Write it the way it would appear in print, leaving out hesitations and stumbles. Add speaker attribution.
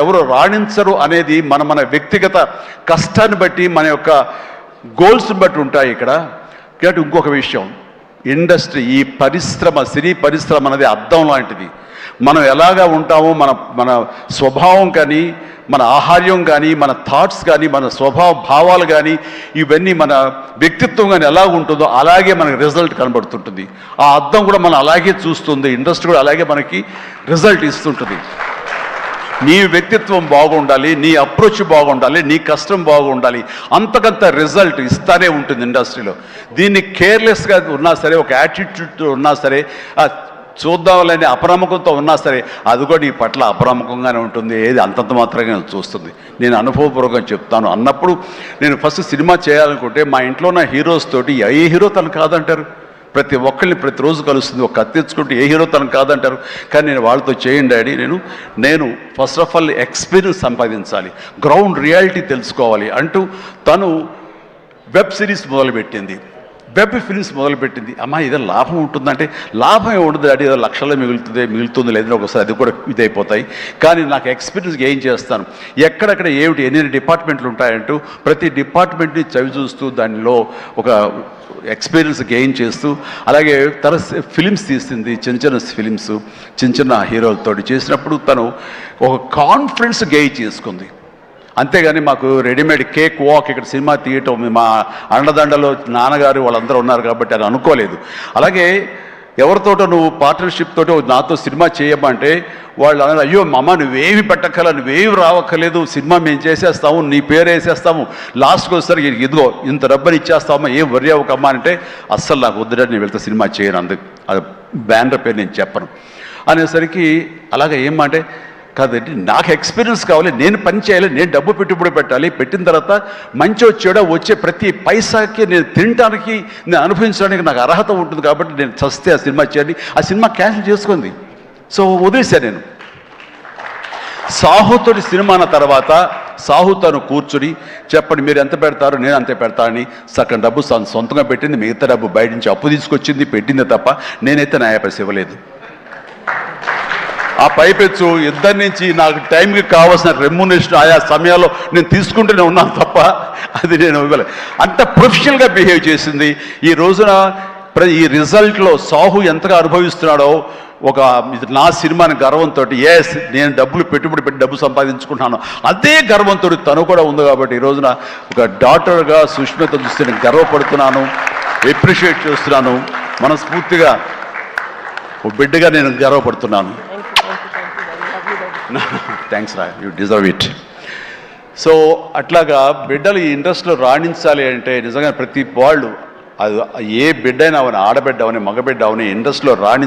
Speaker 1: ఎవరు రాణించరు అనేది మన వ్యక్తిగత కష్టాన్ని బట్టి మన యొక్క గోల్స్ని బట్టి ఉంటాయి ఇక్కడ. కాబట్టి ఇంకొక విషయం, ఇండస్ట్రీ, ఈ పరిశ్రమ, సినీ పరిశ్రమ అనేది అద్దం లాంటిది. మనం ఎలాగా ఉంటామో మన స్వభావం కానీ, మన ఆహార్యం కానీ, మన థాట్స్ కానీ, మన స్వభావ భావాలు కానీ, ఇవన్నీ మన వ్యక్తిత్వం కానీ ఎలా ఉంటుందో అలాగే మనకి రిజల్ట్ కనబడుతుంటుంది. ఆ అద్దం కూడా మనం అలాగే చూస్తుంది, ఇండస్ట్రీ కూడా అలాగే మనకి రిజల్ట్ ఇస్తుంటుంది. నీ వ్యక్తిత్వం బాగుండాలి, నీ అప్రోచ్ బాగుండాలి, నీ కష్టం బాగుండాలి, అంతకంత రిజల్ట్ ఇస్తానే ఉంటుంది ఇండస్ట్రీలో. దీన్ని కేర్లెస్గా ఉన్నా సరే, ఒక యాటిట్యూడ్తో ఉన్నా సరే, చూద్దామని అపనమ్మకంతో ఉన్నా సరే, అది కూడా నీ పట్ల అపనమ్మకంగానే ఉంటుంది. ఏది అంతంత మాత్రంగా చూస్తుంది. నేను అనుభవపూర్వకంగా చెప్తాను. అన్నప్పుడు నేను ఫస్ట్ సినిమా చేయాలనుకుంటే మా ఇంట్లో ఉన్న హీరోస్ తోటి ఏ హీరో తను కాదంటారు. ప్రతి ఒక్కరిని ప్రతిరోజు కలుస్తుంది. ఒక కత్తి తెచ్చుకుంటే ఏ హీరో తను కాదంటారు. కానీ నేను వాళ్ళతో చేయండి డాడీ, నేను ఫస్ట్ ఆఫ్ ఆల్ ఎక్స్పీరియన్స్ సంపాదించాలి, గ్రౌండ్ రియాలిటీ తెలుసుకోవాలి అంటూ తను వెబ్ సిరీస్ మొదలుపెట్టింది, వెబ్ ఫిల్మ్స్ మొదలుపెట్టింది. అమ్మా ఇదే లాభం ఉంటుందంటే, లాభం ఉండదు డాడీ, ఏదో లక్షల్లో మిగులుతుంది లేదని ఒకసారి అది కూడా ఇదైపోతాయి. కానీ నాకు ఎక్స్పీరియన్స్ గెయిన్ చేస్తాను, ఎక్కడెక్కడ ఏమిటి ఎన్ని డిపార్ట్మెంట్లు ఉంటాయంటూ ప్రతి డిపార్ట్మెంట్ని చవి చూస్తూ దానిలో ఒక ఎక్స్పీరియన్స్ గెయిన్ చేస్తూ, అలాగే తన ఫిలిమ్స్ తీసింది, చిన్న ఫిలిమ్స్ చిన్న హీరోలతో చేసినప్పుడు తను ఒక కాన్ఫిడెన్స్ గెయిన్ చేసుకుంది. అంతేగాని మాకు రెడీమేడ్ కేక్ వాక్ ఇక్కడ సినిమా తీయటం, మా అండదండలో నాన్నగారు వాళ్ళందరూ ఉన్నారు కాబట్టి అది అనుకోలేదు. అలాగే ఎవరితోటో నువ్వు పార్ట్నర్షిప్ తోటి నాతో సినిమా చేయమంటే వాళ్ళు అన్నారు, అయ్యో అమ్మ నువ్వేమి పెట్టక్కల, నువ్వేమి రావక్కర్లేదు, సినిమా మేము చేసేస్తాము, నీ పేరు వేసేస్తాము, లాస్ట్కి వస్తారు ఇదిగో ఇంత డబ్బని ఇచ్చేస్తామా, ఏం వర్రీ అవ్వకమ్మా అంటే, అస్సలు నాకు వద్దుడని నేను వెళ్తే సినిమా చేయను, అందుకు అది బ్యానర్ పేరు నేను చెప్పను అనేసరికి, అలాగే ఏమంటే కాదండి నాకు ఎక్స్పీరియన్స్ కావాలి, నేను పని చేయాలి, నేను డబ్బు పెట్టుబడి పెట్టాలి, పెట్టిన తర్వాత మంచి వచ్చేడా వచ్చే ప్రతి పైసాకి నేను తినడానికి, నేను అనుభవించడానికి నాకు అర్హత ఉంటుంది కాబట్టి నేను చస్తే ఆ సినిమా చేయాలి. ఆ సినిమా క్యాన్సిల్ చేసుకుంది. సో వదిలేశాను నేను. సాహుతోటి సినిమా అన్న తర్వాత సాహు తను కూర్చుని చెప్పండి మీరు ఎంత పెడతారు, నేను అంతే పెడతానని సగం డబ్బు సొంతంగా పెట్టింది, మిగతా డబ్బు బయట నుంచి అప్పు తీసుకొచ్చింది, పెట్టింది తప్ప నేనైతే న్యాయ పైస ఇవ్వలేదు. ఆ పైపెచ్చు ఇద్దరి నుంచి నాకు టైంకి కావాల్సిన రెమ్యునరేషన్ ఆయా సమయాల్లో నేను తీసుకుంటూనే ఉన్నాను తప్ప అది నేను ఇవ్వలేదు. అంత ప్రొఫెషనల్గా బిహేవ్ చేసింది. ఈ రోజున ఈ రిజల్ట్లో సాహు ఎంతగా అనుభవిస్తున్నాడో, ఒక నా సినిమాని గర్వంతో, ఎస్ నేను డబ్బులు పెట్టుబడి పెట్టి డబ్బు సంపాదించుకుంటున్నాను అదే గర్వంతో తను కూడా ఉంది. కాబట్టి ఈ రోజున ఒక డాటర్గా సుష్మిత చూస్తే నేను గర్వపడుతున్నాను, ఎప్రిషియేట్ చేస్తున్నాను, మనస్ఫూర్తిగా ఒక బిడ్డగా నేను గర్వపడుతున్నాను. థ్యాంక్స్ రా, యూ డిజర్వ్ ఇట్. సో అట్లాగా బిడ్డలు ఈ ఇండస్ట్రీలో రాణించాలి అంటే నిజంగా ప్రతి వాళ్ళు, అది ఏ బిడ్డ అయినా అవని, ఆడబిడ్డ అవని, మగబిడ్డ అవని, ఇండస్ట్రీలో రాణించాలి.